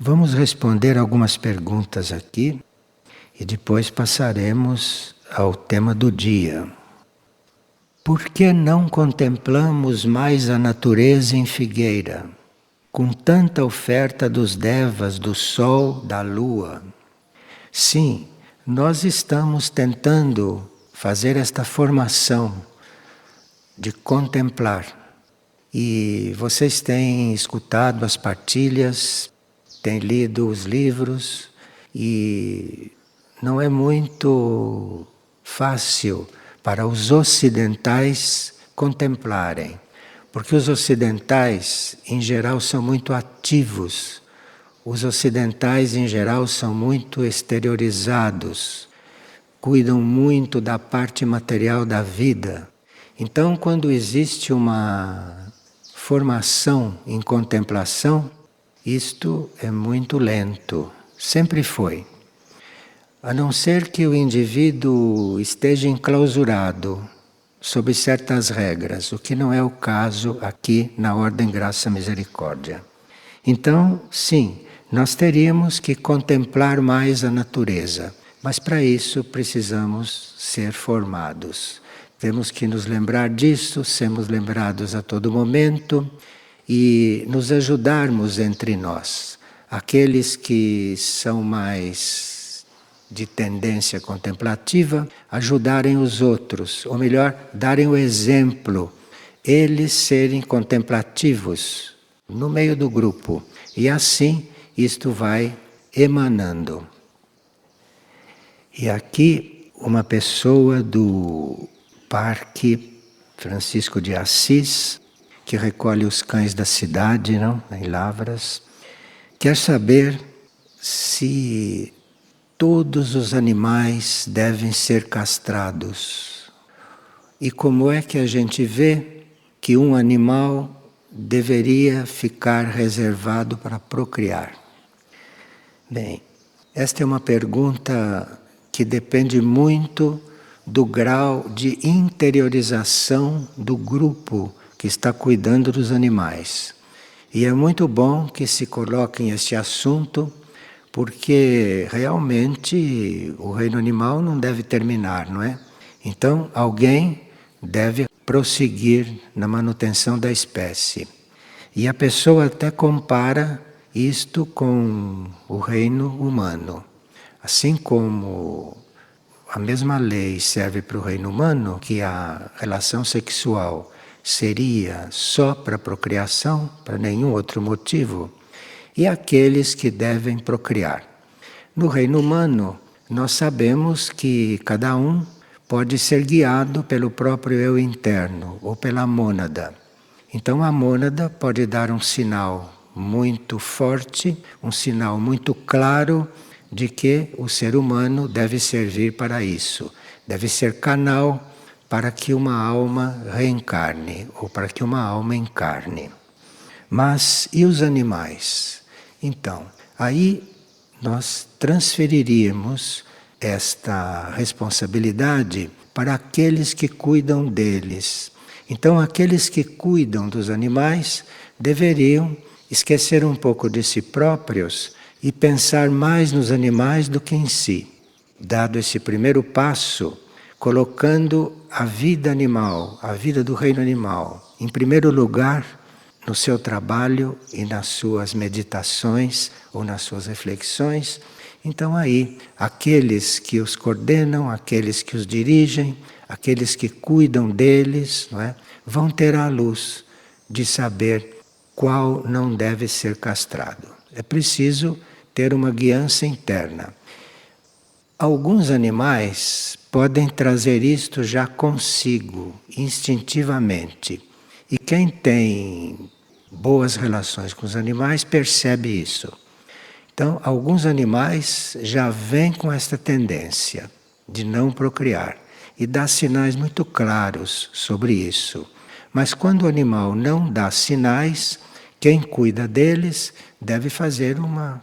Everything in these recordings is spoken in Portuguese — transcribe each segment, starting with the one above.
Vamos responder algumas perguntas aqui e depois passaremos ao tema do dia. Por que não contemplamos mais a natureza em Figueira, com tanta oferta dos devas, do sol, da lua? Sim, nós estamos tentando fazer esta formação de contemplar. E vocês têm escutado as partilhas, têm lido os livros e não é muito fácil para os ocidentais contemplarem, porque os ocidentais em geral são muito ativos, os ocidentais em geral são muito exteriorizados, cuidam muito da parte material da vida. Então, quando existe uma formação em contemplação, isto é muito lento, sempre foi. A não ser que o indivíduo esteja enclausurado sob certas regras, o que não é o caso aqui na Ordem Graça Misericórdia. Então, sim, nós teríamos que contemplar mais a natureza, mas para isso precisamos ser formados. Temos que nos lembrar disso, sermos lembrados a todo momento e nos ajudarmos entre nós. Aqueles que são mais de tendência contemplativa, ajudarem os outros, ou melhor, darem o exemplo, eles serem contemplativos no meio do grupo. E assim isto vai emanando. E aqui uma pessoa do Parque Francisco de Assis, que recolhe os cães da cidade, não? Em Lavras, quer saber se todos os animais devem ser castrados. E como é que a gente vê que um animal deveria ficar reservado para procriar? Bem, esta é uma pergunta que depende muito do grau de interiorização do grupo que está cuidando dos animais. E é muito bom que se coloquem este assunto, porque realmente o reino animal não deve terminar, não é? Então, alguém deve prosseguir na manutenção da espécie. E a pessoa até compara isto com o reino humano. Assim como a mesma lei serve para o reino humano, que a relação sexual seria só para procriação, para nenhum outro motivo, e aqueles que devem procriar. No reino humano, nós sabemos que cada um pode ser guiado pelo próprio eu interno ou pela mônada. Então a mônada pode dar um sinal muito forte, um sinal muito claro de que o ser humano deve servir para isso, deve ser canal para que uma alma reencarne ou para que uma alma encarne. Mas e os animais? Então, aí nós transferiríamos esta responsabilidade para aqueles que cuidam deles. Então, aqueles que cuidam dos animais deveriam esquecer um pouco de si próprios e pensar mais nos animais do que em si. Dado esse primeiro passo, colocando a vida animal, a vida do reino animal, em primeiro lugar no seu trabalho e nas suas meditações ou nas suas reflexões, então aí aqueles que os coordenam, aqueles que os dirigem, aqueles que cuidam deles, não é? Vão ter a luz de saber qual não deve ser castrado. É preciso ter uma guiança interna. Alguns animais podem trazer isto já consigo, instintivamente. E quem tem boas relações com os animais percebe isso. Então, alguns animais já vêm com esta tendência de não procriar e dá sinais muito claros sobre isso. Mas quando o animal não dá sinais, quem cuida deles deve fazer uma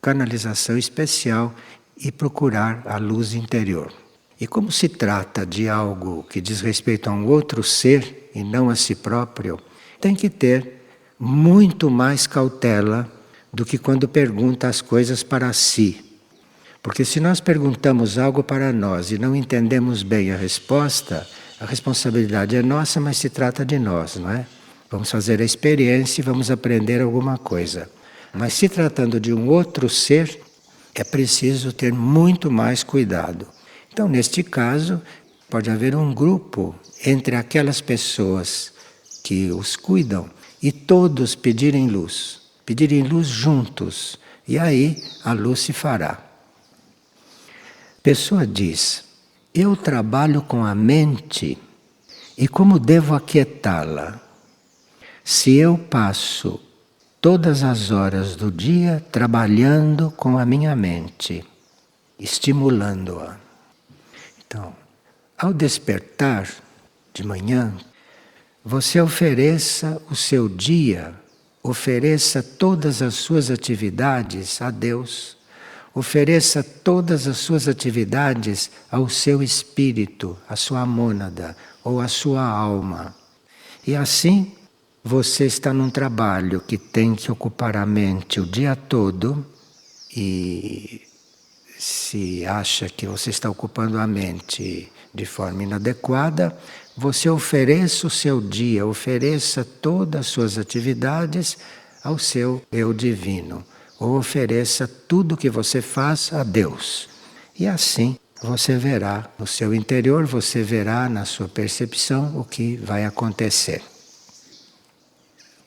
canalização especial e procurar a luz interior. E como se trata de algo que diz respeito a um outro ser e não a si próprio, tem que ter muito mais cautela do que quando pergunta as coisas para si. Porque se nós perguntamos algo para nós e não entendemos bem a resposta, a responsabilidade é nossa, mas se trata de nós, não é? Vamos fazer a experiência e vamos aprender alguma coisa. Mas se tratando de um outro ser, é preciso ter muito mais cuidado. Então, neste caso, pode haver um grupo entre aquelas pessoas que os cuidam e todos pedirem luz juntos, e aí a luz se fará. A pessoa diz: eu trabalho com a mente e como devo aquietá-la? Se eu passo todas as horas do dia trabalhando com a minha mente, estimulando-a. Então, ao despertar de manhã, você ofereça o seu dia, ofereça todas as suas atividades a Deus, ofereça todas as suas atividades ao seu espírito, à sua mônada ou à sua alma. E assim, você está num trabalho que tem que ocupar a mente o dia todo e se acha que você está ocupando a mente de forma inadequada, você ofereça o seu dia, ofereça todas as suas atividades ao seu eu divino, ou ofereça tudo o que você faz a Deus. E assim você verá no seu interior, você verá na sua percepção o que vai acontecer.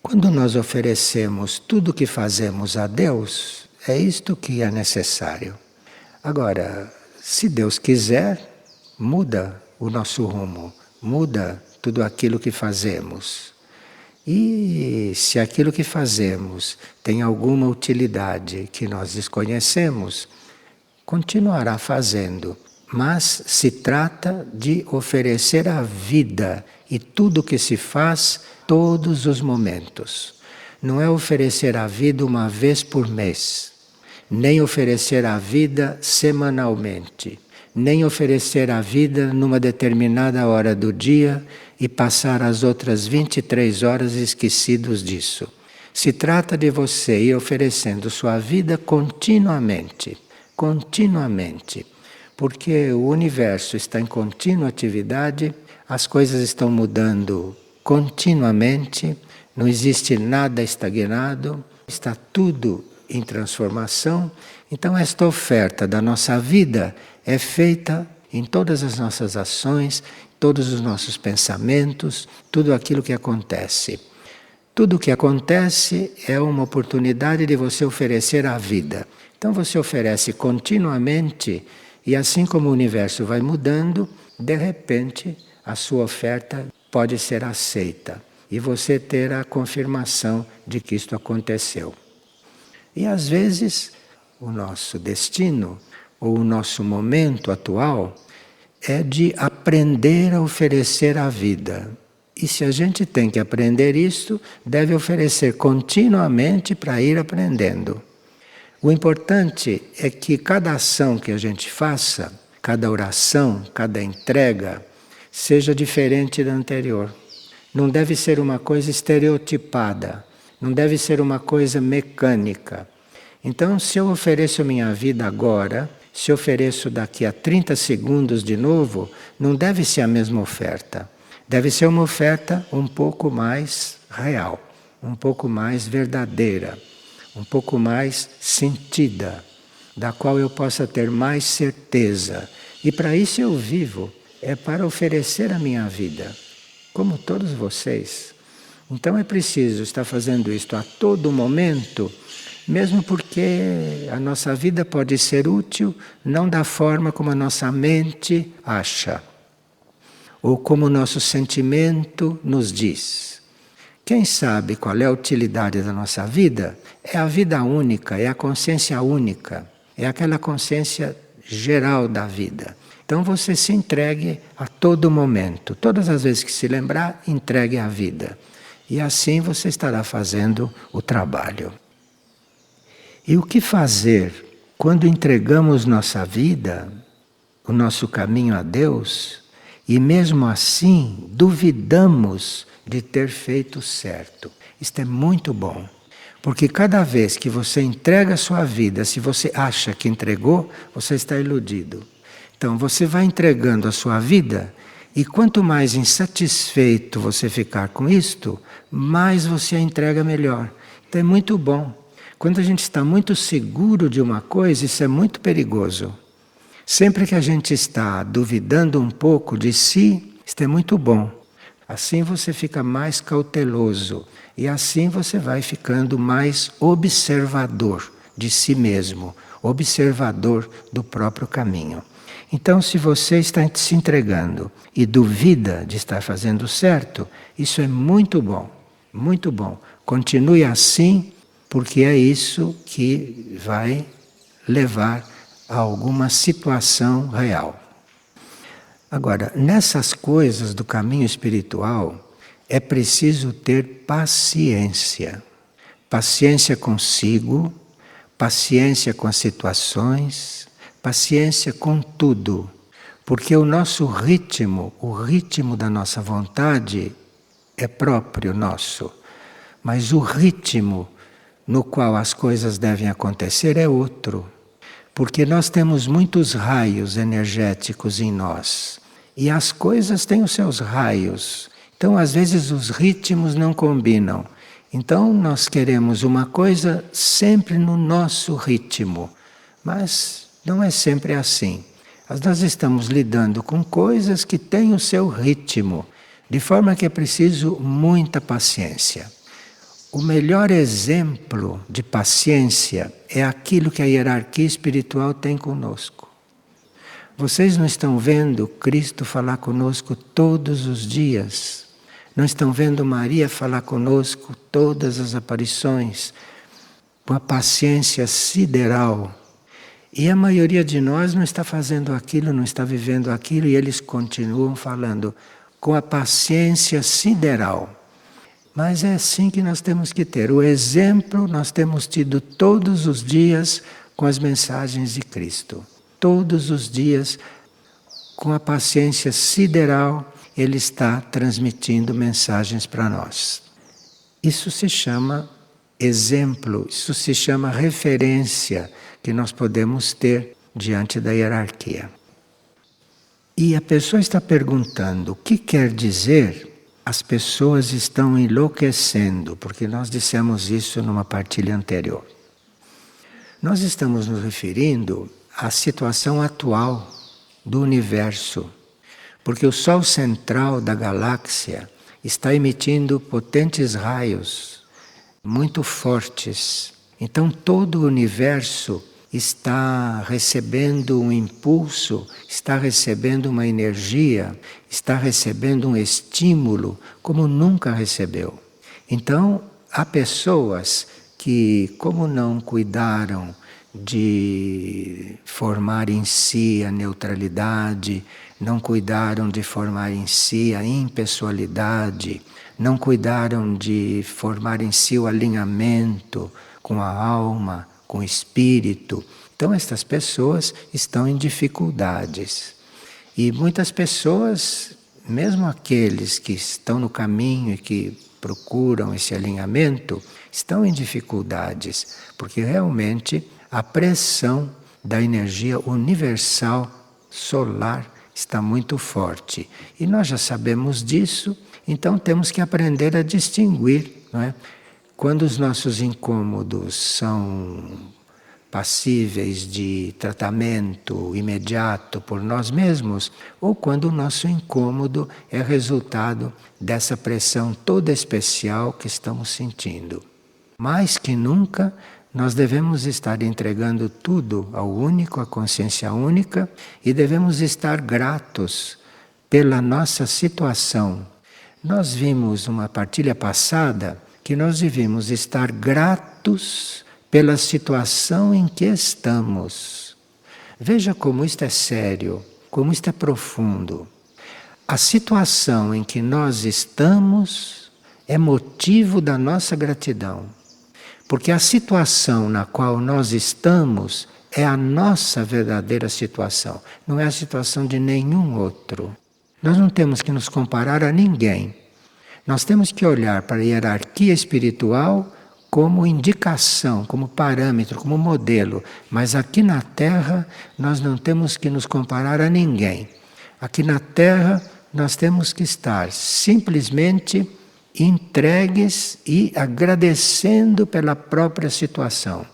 Quando nós oferecemos tudo o que fazemos a Deus, é isto que é necessário. Agora, se Deus quiser, muda o nosso rumo, muda tudo aquilo que fazemos. E se aquilo que fazemos tem alguma utilidade que nós desconhecemos, continuará fazendo. Mas se trata de oferecer a vida e tudo o que se faz todos os momentos. Não é oferecer a vida uma vez por mês, nem oferecer a vida semanalmente, nem oferecer a vida numa determinada hora do dia e passar as outras 23 horas esquecidos disso. Se trata de você ir oferecendo sua vida continuamente, continuamente. Porque o universo está em contínua atividade, as coisas estão mudando continuamente, não existe nada estagnado, está tudo em transformação. Então esta oferta da nossa vida é feita em todas as nossas ações, todos os nossos pensamentos, tudo aquilo que acontece. Tudo o que acontece é uma oportunidade de você oferecer a vida. Então você oferece continuamente. E assim como o universo vai mudando, de repente a sua oferta pode ser aceita e você ter a confirmação de que isto aconteceu. E às vezes o nosso destino ou o nosso momento atual é de aprender a oferecer a vida. E se a gente tem que aprender isto, deve oferecer continuamente para ir aprendendo. O importante é que cada ação que a gente faça, cada oração, cada entrega, seja diferente da anterior. Não deve ser uma coisa estereotipada, não deve ser uma coisa mecânica. Então, se eu ofereço minha vida agora, se ofereço daqui a 30 segundos de novo, não deve ser a mesma oferta. Deve ser uma oferta um pouco mais real, um pouco mais verdadeira, um pouco mais sentida, da qual eu possa ter mais certeza. E para isso eu vivo, é para oferecer a minha vida, como todos vocês. Então é preciso estar fazendo isto a todo momento, mesmo porque a nossa vida pode ser útil não da forma como a nossa mente acha, ou como o nosso sentimento nos diz. Quem sabe qual é a utilidade da nossa vida é a vida única, é a consciência única, é aquela consciência geral da vida. Então você se entregue a todo momento, todas as vezes que se lembrar, entregue a vida. E assim você estará fazendo o trabalho. E o que fazer quando entregamos nossa vida, o nosso caminho a Deus, e mesmo assim duvidamos de ter feito certo? Isto é muito bom, Porque cada vez que você entrega a sua vida, se você acha que entregou, você está iludido. Então você vai entregando a sua vida e quanto mais insatisfeito você ficar com isto, mais você a entrega melhor. Então é muito bom. Quando a gente está muito seguro de uma coisa, isso é muito perigoso. Sempre que a gente está duvidando um pouco de si, isto é muito bom. Assim você fica mais cauteloso e assim você vai ficando mais observador de si mesmo, observador do próprio caminho. Então, se você está se entregando e duvida de estar fazendo certo, isso é muito bom, muito bom. Continue assim, porque é isso que vai levar a alguma situação real. Agora, nessas coisas do caminho espiritual, é preciso ter paciência. Paciência consigo, paciência com as situações, paciência com tudo. Porque o nosso ritmo, o ritmo da nossa vontade é próprio nosso. Mas o ritmo no qual as coisas devem acontecer é outro. Porque nós temos muitos raios energéticos em nós. E as coisas têm os seus raios. Então, às vezes, os ritmos não combinam. Então, nós queremos uma coisa sempre no nosso ritmo. Mas não é sempre assim. Nós estamos lidando com coisas que têm o seu ritmo. De forma que é preciso muita paciência. O melhor exemplo de paciência é aquilo que a hierarquia espiritual tem conosco. Vocês não estão vendo Cristo falar conosco todos os dias. Não estão vendo Maria falar conosco todas as aparições. Com a paciência sideral. E a maioria de nós não está fazendo aquilo, não está vivendo aquilo, e eles continuam falando com a paciência sideral. Mas é assim que nós temos que ter. O exemplo nós temos tido todos os dias com as mensagens de Cristo. Todos os dias, com a paciência sideral, Ele está transmitindo mensagens para nós. Isso se chama exemplo, isso se chama referência que nós podemos ter diante da hierarquia. E a pessoa está perguntando o que quer dizer as pessoas estão enlouquecendo, porque nós dissemos isso numa partilha anterior. Nós estamos nos referindo à situação atual do universo, porque o Sol central da galáxia está emitindo potentes raios, muito fortes. Então todo o universo está recebendo um impulso, está recebendo uma energia, está recebendo um estímulo como nunca recebeu. Então, há pessoas que, como não cuidaram de formar em si a neutralidade, não cuidaram de formar em si a impessoalidade, não cuidaram de formar em si o alinhamento com a alma, com o espírito. Então estas pessoas estão em dificuldades. E muitas pessoas, mesmo aqueles que estão no caminho e que procuram esse alinhamento, estão em dificuldades, porque realmente a pressão da energia universal solar está muito forte. E nós já sabemos disso, então temos que aprender a distinguir, não é? Quando os nossos incômodos são passíveis de tratamento imediato por nós mesmos, ou quando o nosso incômodo é resultado dessa pressão toda especial que estamos sentindo. Mais que nunca, nós devemos estar entregando tudo ao único, à consciência única, e devemos estar gratos pela nossa situação. Nós vimos numa partilha passada que nós devemos estar gratos pela situação em que estamos. Veja como isto é sério, como isto é profundo. A situação em que nós estamos é motivo da nossa gratidão. Porque a situação na qual nós estamos é a nossa verdadeira situação, não é a situação de nenhum outro. Nós não temos que nos comparar a ninguém. Nós temos que olhar para a hierarquia espiritual como indicação, como parâmetro, como modelo. Mas aqui na Terra nós não temos que nos comparar a ninguém. Aqui na Terra nós temos que estar simplesmente entregues e agradecendo pela própria situação.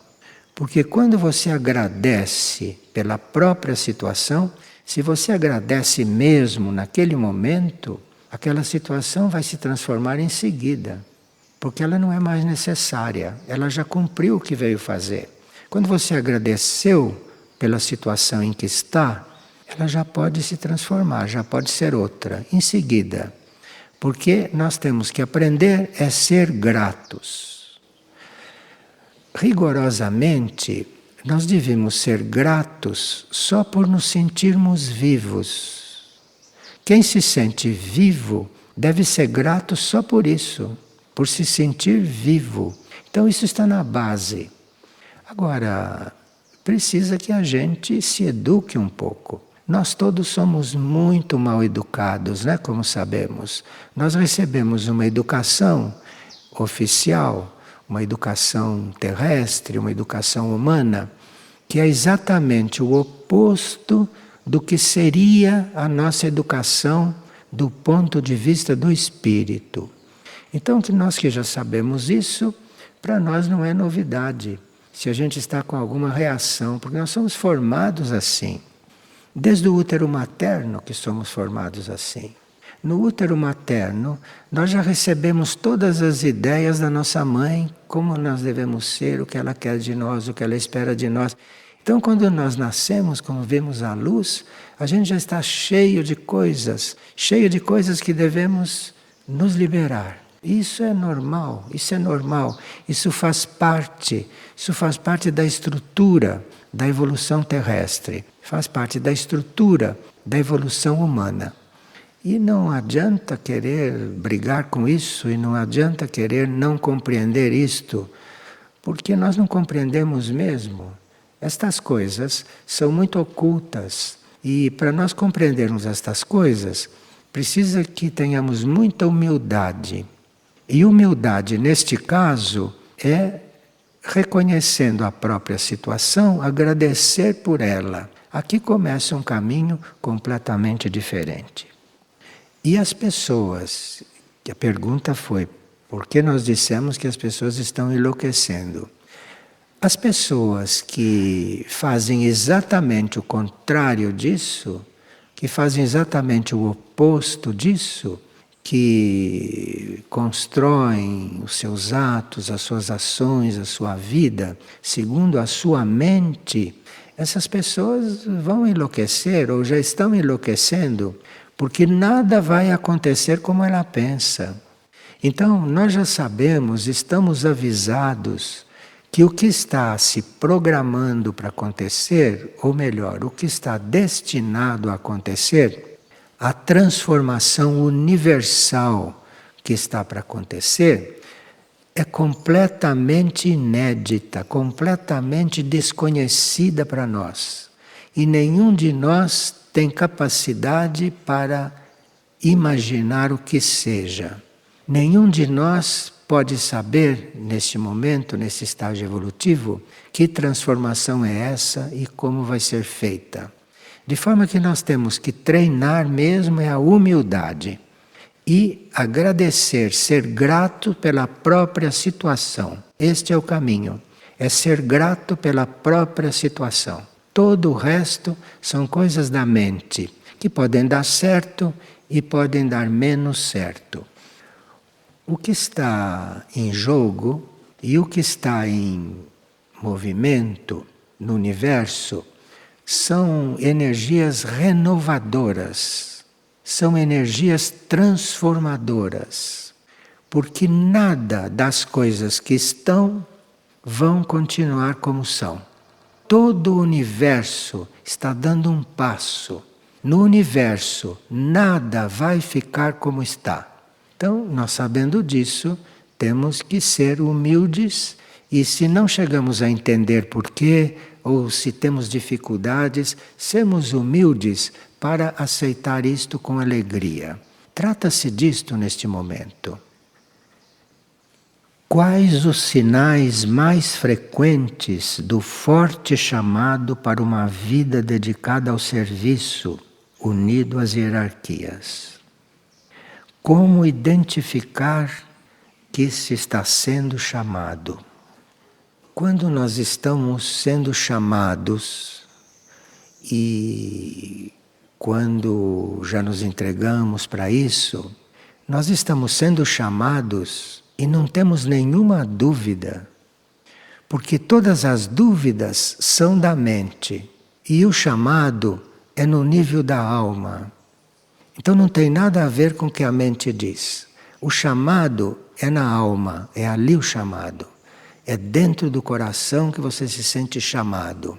Porque quando você agradece pela própria situação, se você agradece mesmo naquele momento, aquela situação vai se transformar em seguida. Porque ela não é mais necessária, ela já cumpriu o que veio fazer. Quando você agradeceu pela situação em que está, ela já pode se transformar, já pode ser outra, em seguida. Porque nós temos que aprender a ser gratos. Rigorosamente, nós devemos ser gratos só por nos sentirmos vivos. Quem se sente vivo deve ser grato só por isso, por se sentir vivo. Então isso está na base. Agora, precisa que a gente se eduque um pouco. Nós todos somos muito mal educados, né? Como sabemos. Nós recebemos uma educação oficial, uma educação terrestre, uma educação humana, que é exatamente o oposto do que seria a nossa educação do ponto de vista do espírito. Então, que nós que já sabemos isso, para nós não é novidade. Se a gente está com alguma reação, porque nós somos formados assim. Desde o útero materno que somos formados assim. No útero materno, nós já recebemos todas as ideias da nossa mãe, como nós devemos ser, o que ela quer de nós, o que ela espera de nós. Então, quando nós nascemos, quando vemos a luz, a gente já está cheio de coisas que devemos nos liberar. Isso é normal, isso é normal, isso faz parte da estrutura da evolução terrestre, faz parte da estrutura da evolução humana. E não adianta querer brigar com isso, e não adianta querer não compreender isto, porque nós não compreendemos mesmo. Estas coisas são muito ocultas, e para nós compreendermos estas coisas, precisa que tenhamos muita humildade. E humildade, neste caso, é reconhecendo a própria situação, agradecer por ela. Aqui começa um caminho completamente diferente. E as pessoas, que a pergunta foi, por que nós dissemos que as pessoas estão enlouquecendo? As pessoas que fazem exatamente o contrário disso, que fazem exatamente o oposto disso, que constroem os seus atos, as suas ações, a sua vida, segundo a sua mente, essas pessoas vão enlouquecer ou já estão enlouquecendo, porque nada vai acontecer como ela pensa. Então, nós já sabemos, estamos avisados, que o que está se programando para acontecer, ou melhor, o que está destinado a acontecer, a transformação universal que está para acontecer, é completamente inédita, completamente desconhecida para nós. E nenhum de nós tem capacidade para imaginar o que seja. Nenhum de nós pode saber, neste momento, nesse estágio evolutivo, que transformação é essa e como vai ser feita. De forma que nós temos que treinar mesmo é a humildade e agradecer, ser grato pela própria situação. Este é o caminho, é ser grato pela própria situação. Todo o resto são coisas da mente, que podem dar certo e podem dar menos certo. O que está em jogo e o que está em movimento no universo são energias renovadoras, são energias transformadoras, porque nada das coisas que estão vão continuar como são. Todo o universo está dando um passo. No universo, nada vai ficar como está. Então, nós sabendo disso, temos que ser humildes e se não chegamos a entender porquê, ou se temos dificuldades, sermos humildes para aceitar isto com alegria. Trata-se disto neste momento. quais os sinais mais frequentes do forte chamado para uma vida dedicada ao serviço, unido às hierarquias? Como identificar que se está sendo chamado? Quando nós estamos sendo chamados e quando já nos entregamos para isso, nós estamos sendo chamados e não temos nenhuma dúvida, porque todas as dúvidas são da mente e o chamado é no nível da alma. Então não tem nada a ver com o que a mente diz. O chamado é na alma, é ali o chamado. É dentro do coração que você se sente chamado.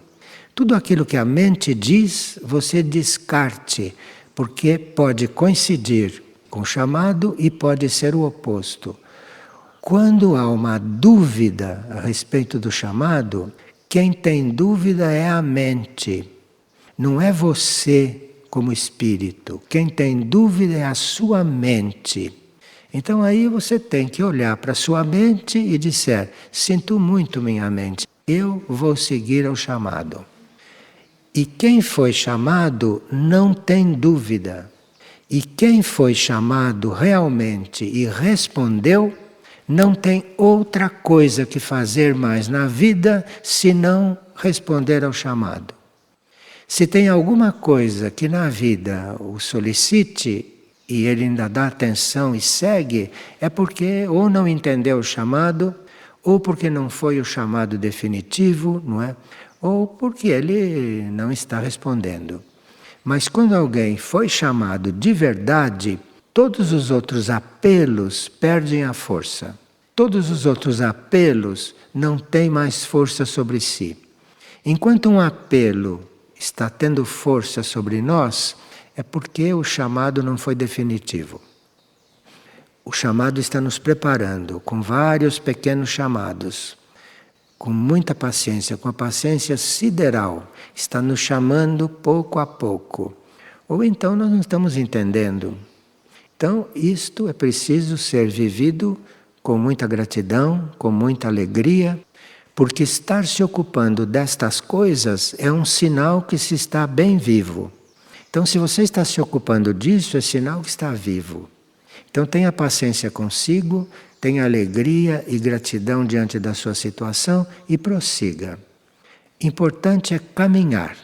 Tudo aquilo que a mente diz, você descarte, porque pode coincidir com o chamado e pode ser o oposto. Quando há uma dúvida a respeito do chamado, quem tem dúvida é a mente, não é você como espírito. Quem tem dúvida é a sua mente. Então aí você tem que olhar para a sua mente e dizer: sinto muito, minha mente, eu vou seguir ao chamado. E quem foi chamado não tem dúvida. E quem foi chamado realmente e respondeu, não tem outra coisa que fazer mais na vida senão responder ao chamado. Se tem alguma coisa que na vida o solicite e ele ainda dá atenção e segue, é porque ou não entendeu o chamado, ou porque não foi o chamado definitivo, não é? Ou porque ele não está respondendo. Mas quando alguém foi chamado de verdade, todos os outros apelos perdem a força. Todos os outros apelos não têm mais força sobre si. Enquanto um apelo está tendo força sobre nós, é porque o chamado não foi definitivo. O chamado está nos preparando com vários pequenos chamados. Com muita paciência, com a paciência sideral, está nos chamando pouco a pouco. Ou então nós não estamos entendendo. Então isto é preciso ser vivido com muita gratidão, com muita alegria, porque estar se ocupando destas coisas é um sinal que se está bem vivo. Então se você está se ocupando disso, é sinal que está vivo. Então tenha paciência consigo, tenha alegria e gratidão diante da sua situação e prossiga. Importante é caminhar.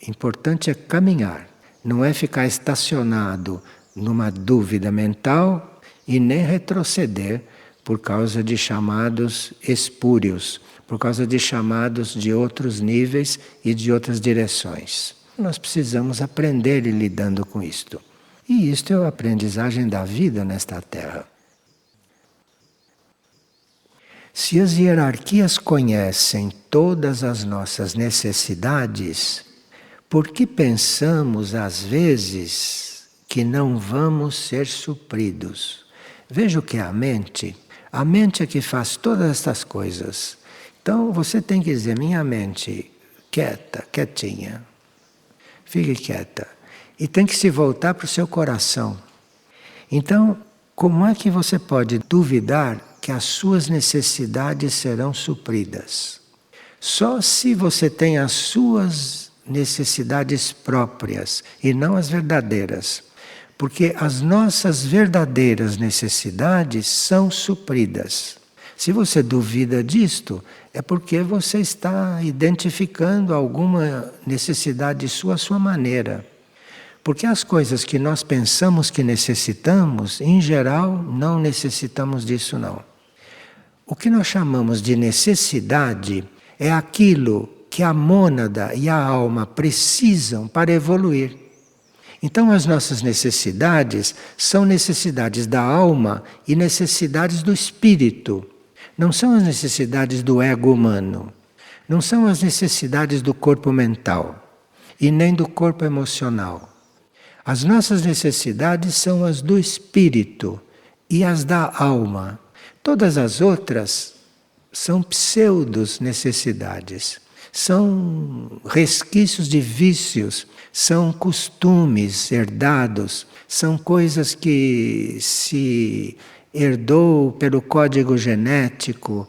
Importante é caminhar. Não é ficar estacionado numa dúvida mental e nem retroceder por causa de chamados espúrios, por causa de chamados de outros níveis e de outras direções. Nós precisamos aprender lidando com isto. E isto é a aprendizagem da vida nesta Terra. Se as hierarquias conhecem todas as nossas necessidades, por que pensamos às vezes que não vamos ser supridos? Veja o que é a mente. A mente é que faz todas estas coisas. Então você tem que dizer: minha mente, quieta, quietinha, fique quieta. E tem que se voltar para o seu coração. Então, como é que você pode duvidar que as suas necessidades serão supridas? Só se você tem as suas necessidades próprias e não as verdadeiras. Porque as nossas verdadeiras necessidades são supridas. Se você duvida disto, é porque você está identificando alguma necessidade sua à sua maneira. Porque as coisas que nós pensamos que necessitamos, em geral, não necessitamos disso não. O que nós chamamos de necessidade é aquilo que a mônada e a alma precisam para evoluir. Então as nossas necessidades são necessidades da alma e necessidades do espírito. Não são as necessidades do ego humano. Não são as necessidades do corpo mental e nem do corpo emocional. As nossas necessidades são as do espírito e as da alma. Todas as outras são pseudos necessidades. São resquícios de vícios, são costumes herdados, são coisas que se herdou pelo código genético,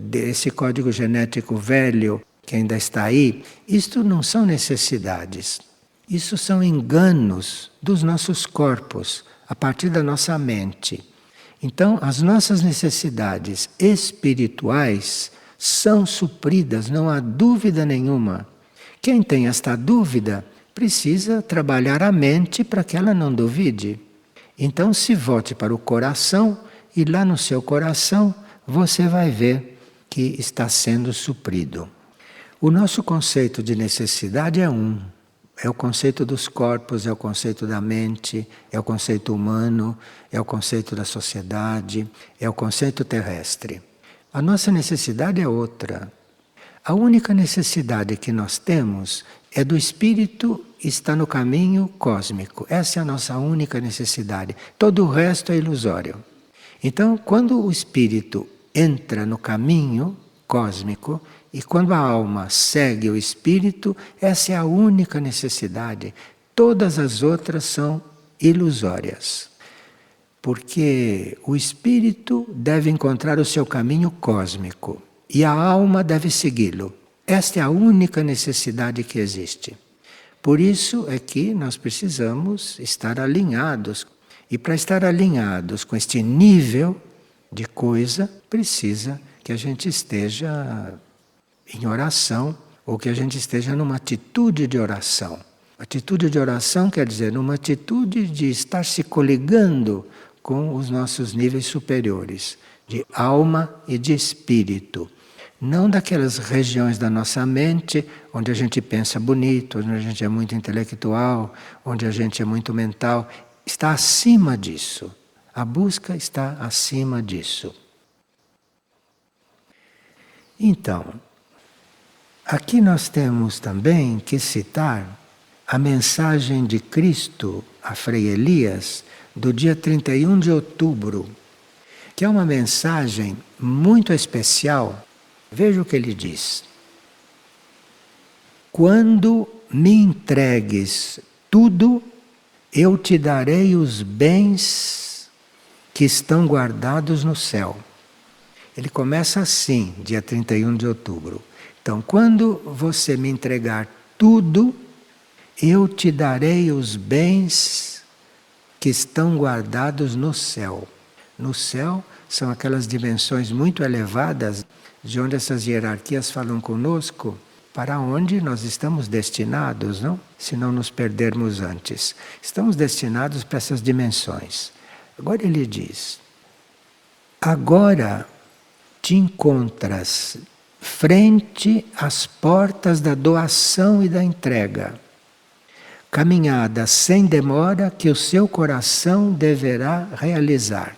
desse código genético velho que ainda está aí. Isto não são necessidades. Isso são enganos dos nossos corpos, a partir da nossa mente. Então, as nossas necessidades espirituais são supridas, não há dúvida nenhuma. Quem tem esta dúvida precisa trabalhar a mente para que ela não duvide. Então, se volte para o coração e lá no seu coração você vai ver que está sendo suprido. O nosso conceito de necessidade é um. É o conceito dos corpos, é o conceito da mente, é o conceito humano, é o conceito da sociedade, é o conceito terrestre. A nossa necessidade é outra. A única necessidade que nós temos é do espírito estar no caminho cósmico. Essa é a nossa única necessidade. Todo o resto é ilusório. Então, quando o espírito entra no caminho cósmico, e quando a alma segue o espírito, essa é a única necessidade. Todas as outras são ilusórias. Porque o espírito deve encontrar o seu caminho cósmico e a alma deve segui-lo. Esta é a única necessidade que existe. Por isso é que nós precisamos estar alinhados. E para estar alinhados com este nível de coisa, precisa que a gente esteja em oração, ou que a gente esteja numa atitude de oração. Atitude de oração quer dizer numa atitude de estar se coligando com os nossos níveis superiores, de alma e de espírito. Não daquelas regiões da nossa mente onde a gente pensa bonito, onde a gente é muito intelectual, onde a gente é muito mental. Está acima disso. A busca está acima disso. Então, aqui nós temos também que citar a mensagem de Cristo a Frei Elias do dia 31 de outubro, que é uma mensagem muito especial. Veja o que ele diz. Quando me entregues tudo, eu te darei os bens que estão guardados no céu. Ele começa assim, dia 31 de outubro. Então, quando você me entregar tudo, eu te darei os bens que estão guardados no céu. No céu são aquelas dimensões muito elevadas, de onde essas hierarquias falam conosco, para onde nós estamos destinados, não? Se não nos perdermos antes. Estamos destinados para essas dimensões. Agora ele diz: agora te encontras frente às portas da doação e da entrega, caminhada sem demora que o seu coração deverá realizar.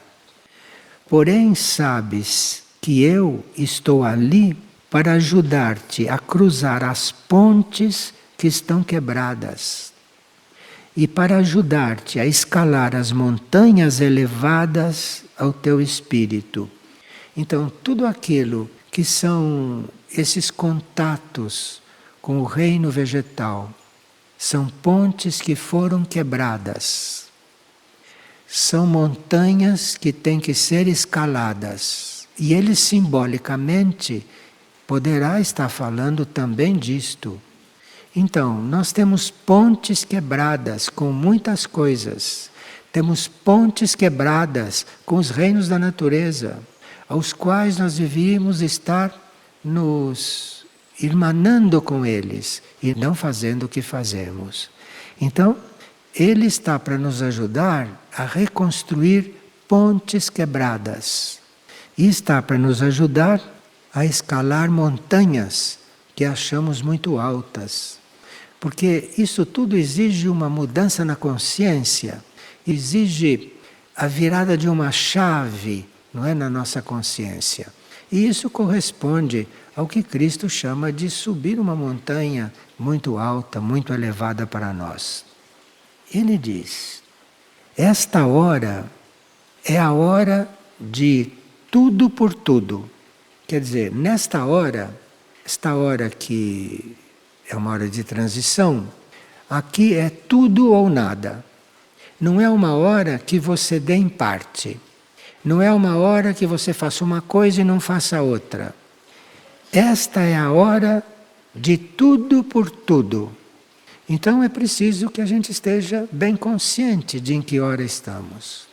Porém, sabes que eu estou ali para ajudar-te a cruzar as pontes que estão quebradas e para ajudar-te a escalar as montanhas elevadas ao teu espírito. Então, tudo aquilo que são esses contatos com o reino vegetal são pontes que foram quebradas. São montanhas que têm que ser escaladas. E ele simbolicamente poderá estar falando também disto. Então, nós temos pontes quebradas com muitas coisas. Temos pontes quebradas com os reinos da natureza, aos quais nós devíamos estar nos irmanando com eles e não fazendo o que fazemos. Então, ele está para nos ajudar a reconstruir pontes quebradas. E está para nos ajudar a escalar montanhas que achamos muito altas. Porque isso tudo exige uma mudança na consciência, exige a virada de uma chave, não é, na nossa consciência. E isso corresponde ao que Cristo chama de subir uma montanha muito alta, muito elevada para nós. Ele diz: esta hora é a hora de tudo por tudo. Quer dizer, nesta hora, esta hora que é uma hora de transição, aqui é tudo ou nada. Não é uma hora que você dê em parte. Não é uma hora que você faça uma coisa e não faça outra. Esta é a hora de tudo por tudo. Então é preciso que a gente esteja bem consciente de em que hora estamos.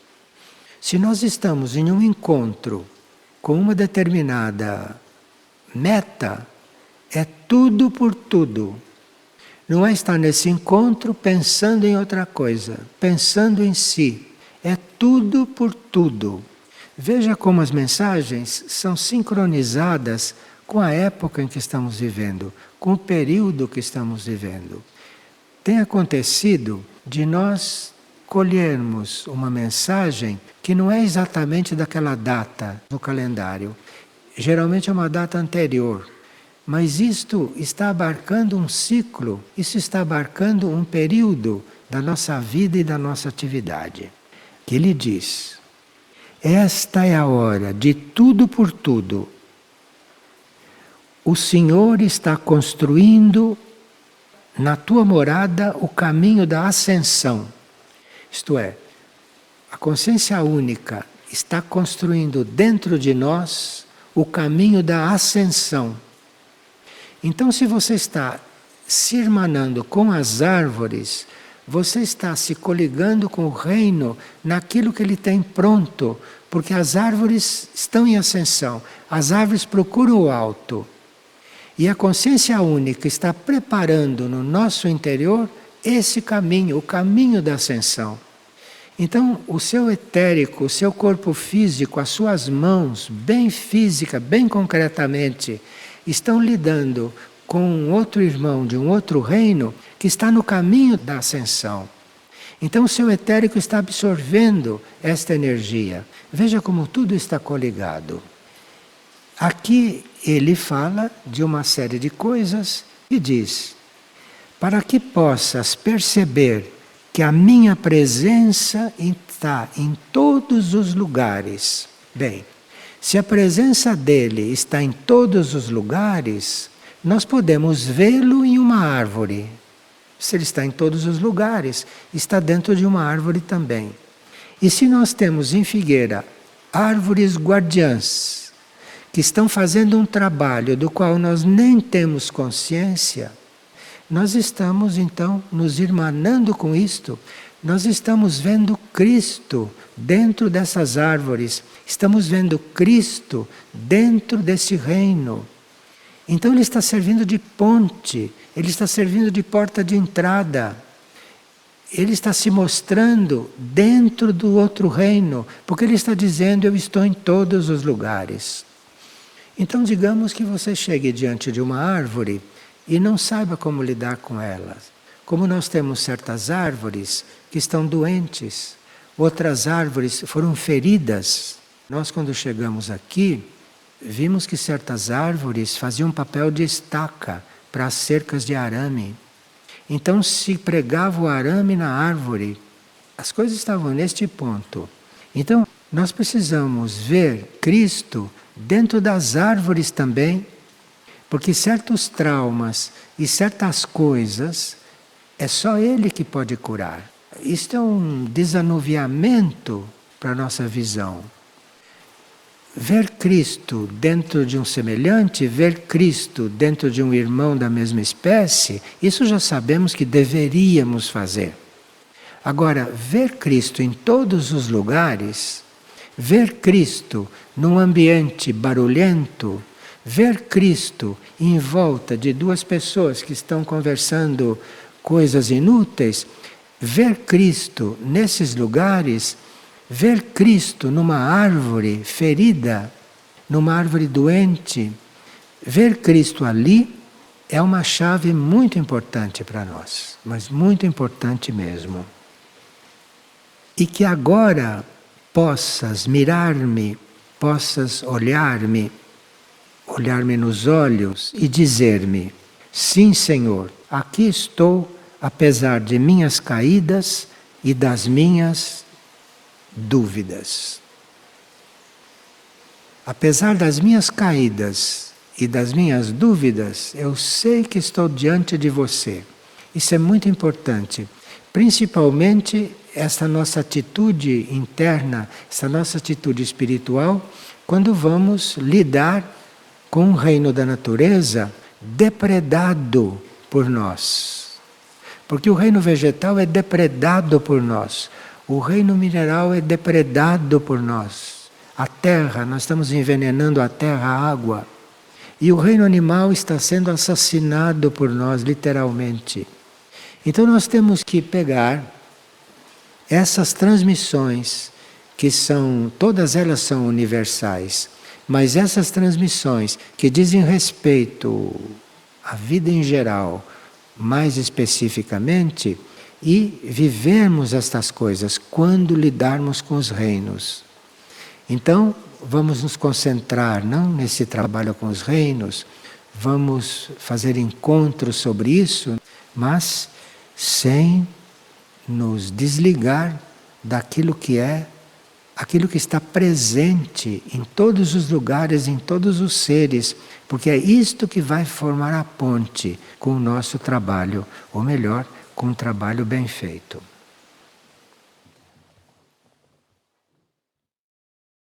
Se nós estamos em um encontro com uma determinada meta, é tudo por tudo. Não é estar nesse encontro pensando em outra coisa, pensando em si. É tudo por tudo. Veja como as mensagens são sincronizadas com a época em que estamos vivendo, com o período que estamos vivendo. Tem acontecido de nós colhermos uma mensagem que não é exatamente daquela data no calendário. Geralmente é uma data anterior. Mas isto está abarcando um ciclo, isso está abarcando um período da nossa vida e da nossa atividade. Que ele diz: esta é a hora de tudo por tudo. O Senhor está construindo na tua morada o caminho da ascensão. Isto é, a consciência única está construindo dentro de nós o caminho da ascensão. Então, se você está se irmanando com as árvores, você está se coligando com o reino naquilo que ele tem pronto, porque as árvores estão em ascensão, as árvores procuram o alto. E a consciência única está preparando no nosso interior esse caminho, o caminho da ascensão. Então, o seu etérico, o seu corpo físico, as suas mãos, bem física, bem concretamente, estão lidando com um outro irmão de um outro reino que está no caminho da ascensão. Então o seu etérico está absorvendo esta energia. Veja como tudo está coligado. Aqui ele fala de uma série de coisas e diz: para que possas perceber que a minha presença está em todos os lugares. Bem, se a presença dele está em todos os lugares, nós podemos vê-lo em uma árvore. Se ele está em todos os lugares, está dentro de uma árvore também. E se nós temos em Figueira árvores guardiãs, que estão fazendo um trabalho do qual nós nem temos consciência, nós estamos então nos irmanando com isto. Nós estamos vendo Cristo dentro dessas árvores, estamos vendo Cristo dentro desse reino. Então ele está servindo de ponte, ele está servindo de porta de entrada. Ele está se mostrando dentro do outro reino, porque ele está dizendo: eu estou em todos os lugares. Então digamos que você chegue diante de uma árvore e não saiba como lidar com elas. Como nós temos certas árvores que estão doentes, outras árvores foram feridas. Nós, quando chegamos aqui, vimos que certas árvores faziam papel de estaca para as cercas de arame. Então se pregava o arame na árvore. As coisas estavam neste ponto. Então nós precisamos ver Cristo dentro das árvores também, porque certos traumas e certas coisas é só Ele que pode curar. Isto é um desanuviamento para a nossa visão. Ver Cristo dentro de um semelhante, ver Cristo dentro de um irmão da mesma espécie, isso já sabemos que deveríamos fazer. Agora, ver Cristo em todos os lugares, ver Cristo num ambiente barulhento, ver Cristo em volta de duas pessoas que estão conversando coisas inúteis, ver Cristo nesses lugares, ver Cristo numa árvore ferida, numa árvore doente, ver Cristo ali é uma chave muito importante para nós, mas muito importante mesmo. E que agora possas mirar-me, possas olhar-me nos olhos e dizer-me: sim, Senhor, aqui estou, apesar de minhas caídas e das minhas dúvidas. Apesar das minhas caídas e das minhas dúvidas, eu sei que estou diante de você. Isso é muito importante, principalmente essa nossa atitude interna, essa nossa atitude espiritual, quando vamos lidar com o reino da natureza depredado por nós. Porque o reino vegetal é depredado por nós. O reino mineral é depredado por nós. A terra, nós estamos envenenando a terra, a água. E o reino animal está sendo assassinado por nós, literalmente. Então nós temos que pegar essas transmissões, que são, todas elas são universais, mas essas transmissões que dizem respeito à vida em geral, mais especificamente, e vivermos estas coisas quando lidarmos com os reinos. Então, vamos nos concentrar não nesse trabalho com os reinos, vamos fazer encontros sobre isso, mas sem nos desligar daquilo que é, aquilo que está presente em todos os lugares, em todos os seres, porque é isto que vai formar a ponte com o nosso trabalho, ou melhor, com um trabalho bem feito.